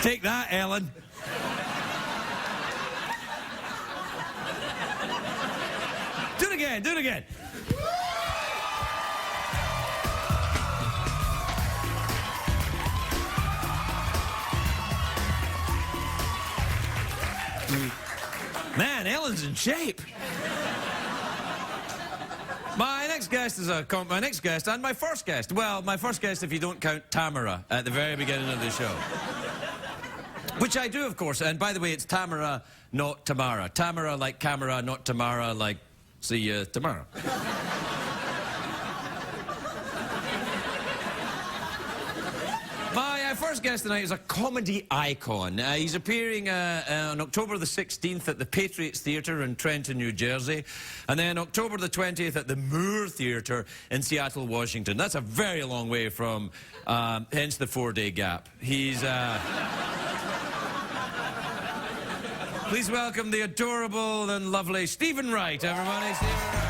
Take that, Ellen. Do it again, do it again. Man, Ellen's in shape. My next guest is my next guest and my first guest. Well, my first guest if you don't count Tamara at the very beginning of the show. Which I do, of course. And by the way, it's Tamara, not Tamara. Tamara like camera, not Tamara like see you tomorrow. My first guest tonight is a comedy icon. He's appearing on October the 16th at the Patriots Theatre in Trenton, New Jersey, and then October the 20th at the Moore Theatre in Seattle, Washington. That's a very long way from, hence the 4-day gap. He's... Please welcome the adorable and lovely Stephen Wright, everybody. Stephen Wright.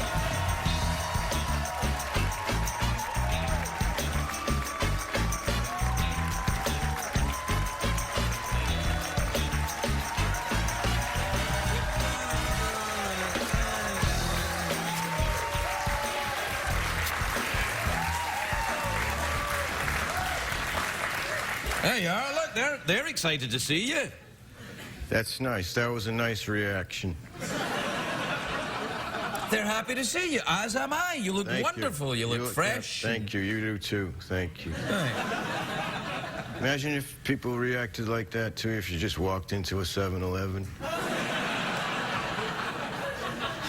There you are. Look, they're excited to see you. That's nice. That was a nice reaction. They're happy to see you, as am I. You look wonderful. You look fresh. Thank you. You do too. Thank you. Right. Imagine if people reacted like that to you if you just walked into a 7-Eleven.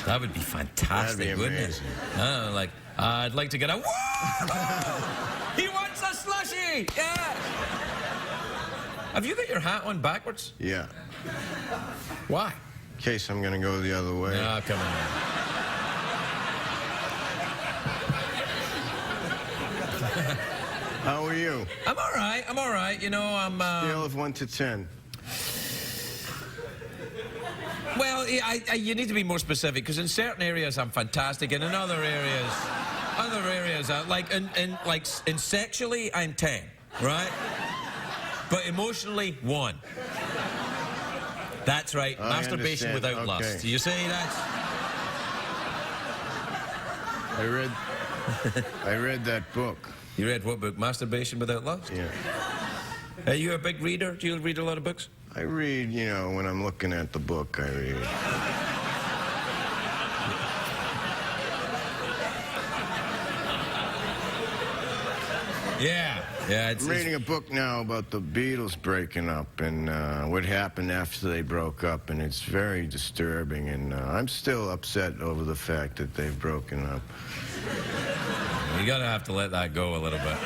That would be fantastic, That'd be wouldn't it? Like, I'd like to get a... Whoa! He wants a slushie! Yeah! Have you got your hat on backwards? Yeah. Why? In case I'm going to go the other way. Oh, come on. How are you? I'm all right. I'm all right. You know, I'm... Scale of 1 to 10. Well, you need to be more specific, because in certain areas I'm fantastic, and in other areas, in sexually, I'm 10, right? But emotionally, 1. That's right. Masturbation without lust. You see, that's... I read that book. You read what book? Masturbation Without Lust? Yeah. Are you a big reader? Do you read a lot of books? I read, you know, when I'm looking at the book, I read. Yeah. Yeah, I'm reading a book now about the Beatles breaking up and what happened after they broke up, and it's very disturbing, and I'm still upset over the fact that they've broken up. You gotta have to let that go a little bit.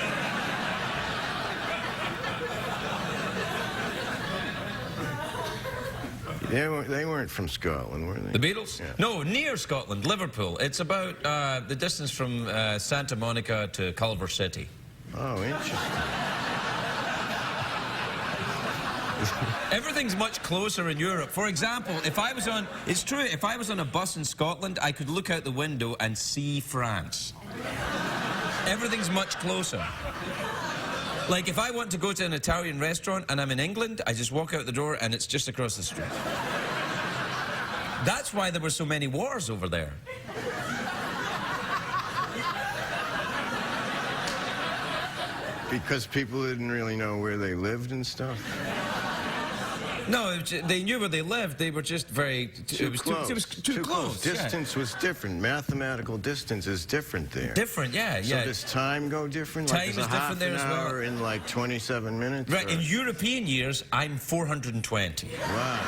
They weren't from Scotland, were they? The Beatles? Yeah. No, near Scotland, Liverpool. It's about the distance from Santa Monica to Culver City. Oh, interesting. Everything's much closer in Europe. For example, if I was on... It's true, if I was on a bus in Scotland, I could look out the window and see France. Everything's much closer. Like, if I want to go to an Italian restaurant and I'm in England, I just walk out the door and it's just across the street. That's why there were so many wars over there. Because people didn't really know where they lived and stuff? No, they knew where they lived. They were just very... Too close. It was too close. Distance was different. Mathematical distance is different there. Different, yeah. So does time go different? Time like is different there as well. Half an hour in like 27 minutes? Right, or? in European years, I'm 420. Wow.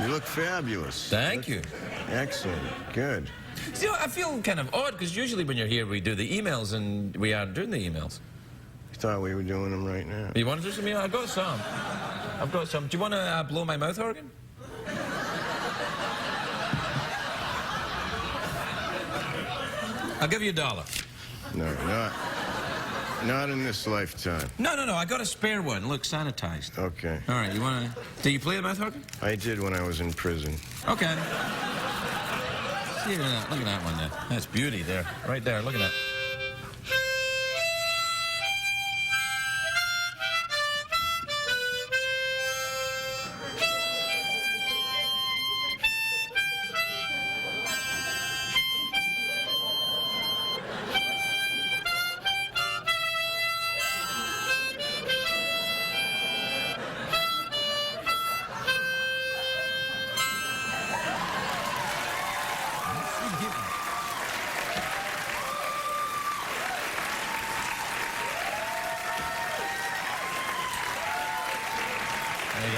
You look fabulous. Thank you. Excellent. Good. See, I feel kind of odd, because usually when you're here, we do the emails, and we aren't doing the emails. I thought we were doing them right now. You want to do some emails? I've got some. I've got some. Do you want to blow my mouth organ? I'll give you $1. No, not in this lifetime. No. I got a spare one. Look, sanitized. Okay. All right, you want to... Do you play the mouth organ? I did when I was in prison. Okay. See, look at that one there. That's beauty there. Right there. Look at that.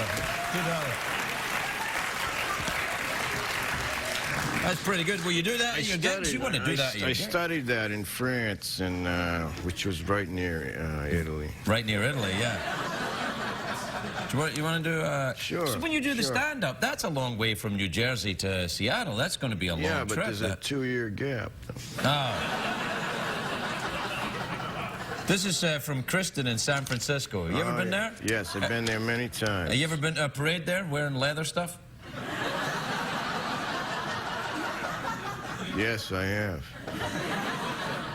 $2. That's pretty good. Will you do that? You want to do that? I studied that in France, and which was right near Italy. Right near Italy, yeah. You want to do? Sure. So when you do the stand-up, that's a long way from New Jersey to Seattle. That's going to be a long trip. Yeah, but there's a 2-year gap. Oh. This is from Kristen in San Francisco. Have you ever been there? Yes, I've been there many times. Have you ever been to a parade there wearing leather stuff? Yes, I have.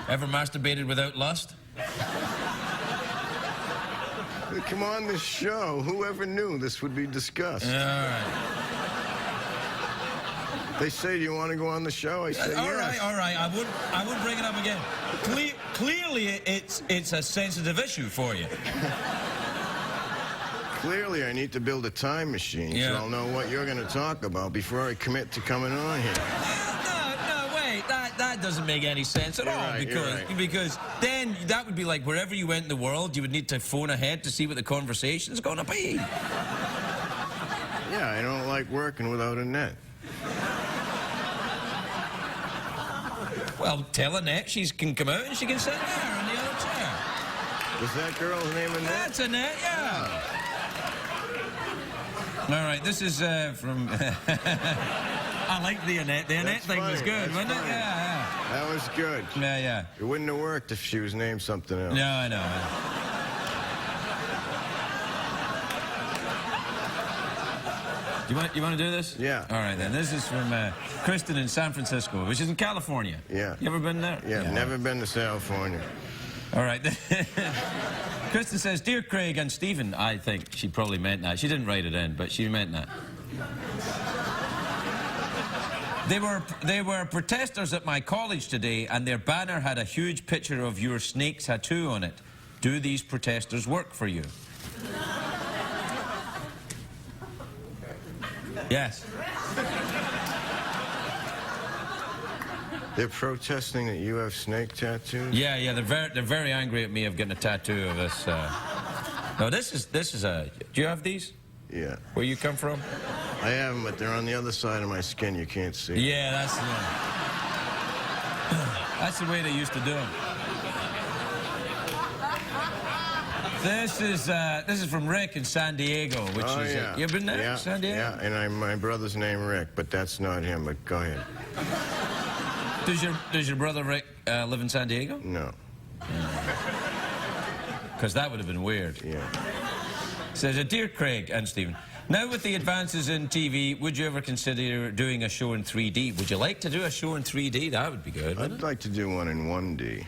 Ever masturbated without lust? Come on this show. Whoever knew this would be discussed? All right. They say, do you want to go on the show? I say, yes. All right. I wouldn't bring it up again. Clearly, it's a sensitive issue for you. Clearly, I need to build a time machine so I'll know what you're going to talk about before I commit to coming on here. That doesn't make any sense at all, because then that would be like wherever you went in the world, you would need to phone ahead to see what the conversation's going to be. Yeah, I don't like working without a net. Well, tell Annette she can come out and she can sit there in the other chair. Was that girl's name Annette? That's Annette, yeah. All right, this is from... I like the Annette. The Annette thing was good, wasn't it? Yeah. That was good. Yeah. It wouldn't have worked if she was named something else. No, I know. You want to do this? Yeah. All right, then. This is from Kristen in San Francisco, which is in California. Yeah. You ever been there? Yeah, never been to California. All right. Kristen says, Dear Craig and Stephen, I think she probably meant that. She didn't write it in, but she meant that. They were protesters at my college today, and their banner had a huge picture of your snake tattoo on it. Do these protesters work for you? Yes. They're protesting that you have snake tattoos? Yeah, they're very angry at me of getting a tattoo of this. No, this is a... Do you have these? Yeah. Where you come from? I have them, but they're on the other side of my skin. You can't see. Yeah, that's the way they used to do them. This is from Rick in San Diego, which is... Yeah. You been there? Yeah, San Diego? Yeah, and my brother's name Rick, but that's not him, but go ahead. Does your brother Rick live in San Diego? No. Because that would have been weird. Yeah. Says, Dear Craig and Stephen, now with the advances in TV, would you ever consider doing a show in 3D? Would you like to do a show in 3D? That would be good, wouldn't I'd like to do one in 1D.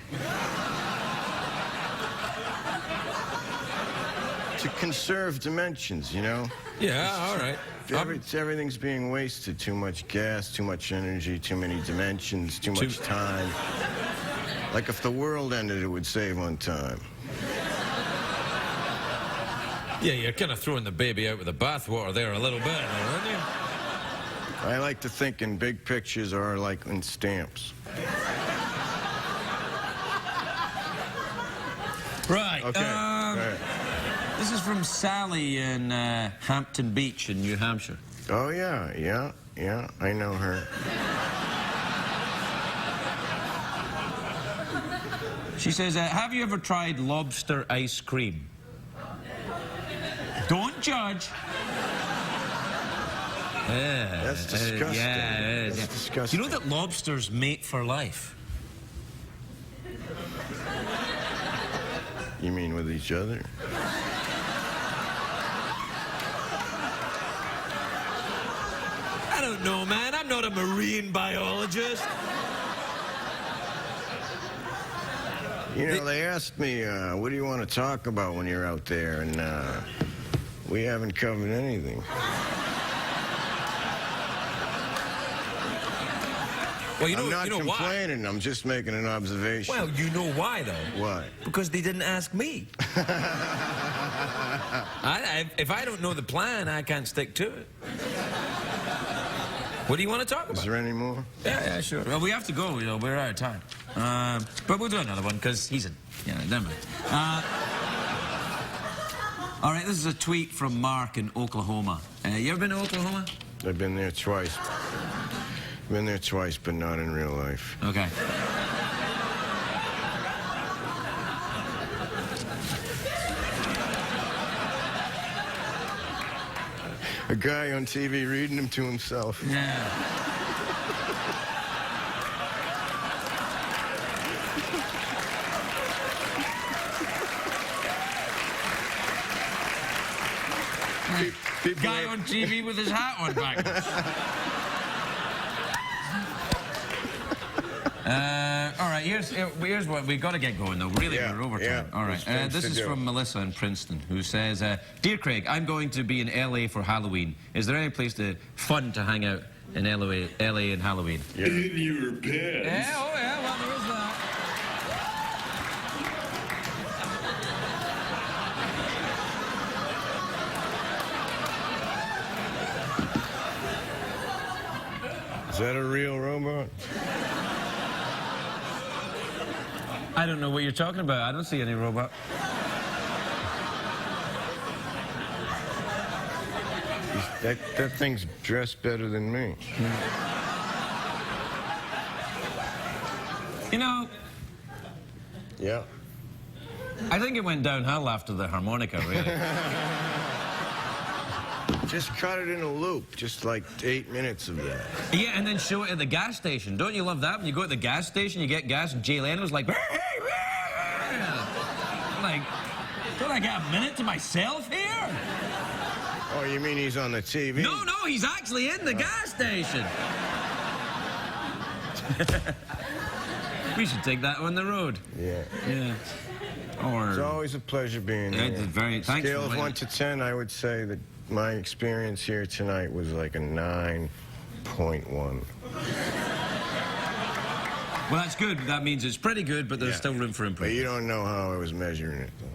To conserve dimensions, you know? Yeah, all right. Everything's being wasted. Too much gas, too much energy, too many dimensions, too much time. Like if the world ended, it would save on time. Yeah, you're kind of throwing the baby out with the bathwater there a little bit, aren't you? I like to think in big pictures or like in stamps. Right. Okay. This is from Sally in Hampton Beach in New Hampshire. Oh, yeah, I know her. She says, have you ever tried lobster ice cream? Don't judge. That's disgusting. Yeah, That's disgusting. You know that lobsters mate for life? You mean with each other? I don't know, man. I'm not a marine biologist. You know, they asked me, what do you want to talk about when you're out there? And we haven't covered anything. Well, I'm not complaining. Why? I'm just making an observation. Well, you know why, though? Why? Because they didn't ask me. If I don't know the plan, I can't stick to it. What do you want to talk about? Is there any more? Yeah, sure. Well, we have to go. You know, we're out of time. But we'll do another one because he's a... Yeah, never mind. All right, this is a tweet from Mark in Oklahoma. You ever been to Oklahoma? I've been there twice. Been there twice, but not in real life. Okay. A guy on TV reading them to himself. Yeah. Guy on TV with his hat on backwards. All right, here's what we've got to get going though. Really, we're over time. All right, this is from Melissa in Princeton, who says, "Dear Craig, I'm going to be in LA for Halloween. Is there any place fun to hang out in LA in Halloween?" Yeah. In your pants. Yeah, oh yeah, well there is that. Is that a real robot? I don't know what you're talking about. I don't see any robot. That thing's dressed better than me. You know, Yeah. I think it went downhill after the harmonica, really. Just cut it in a loop, just like 8 minutes of that. Yeah, and then show it at the gas station. Don't you love that? When you go to the gas station, you get gas, and Jay Leno's like, don't I get a minute to myself here? Oh, you mean he's on the TV? No, he's actually in the gas station. We should take that on the road. Yeah. Yeah. Or It's always a pleasure being here. It's very thanks. Scale of 1 to 10, I would say that my experience here tonight was like a 9.1. Well, that's good. That means it's pretty good, but there's still room for But improvement. you don't know how I was measuring it, though.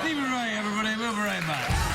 Stephen Wright, everybody. We'll be right back.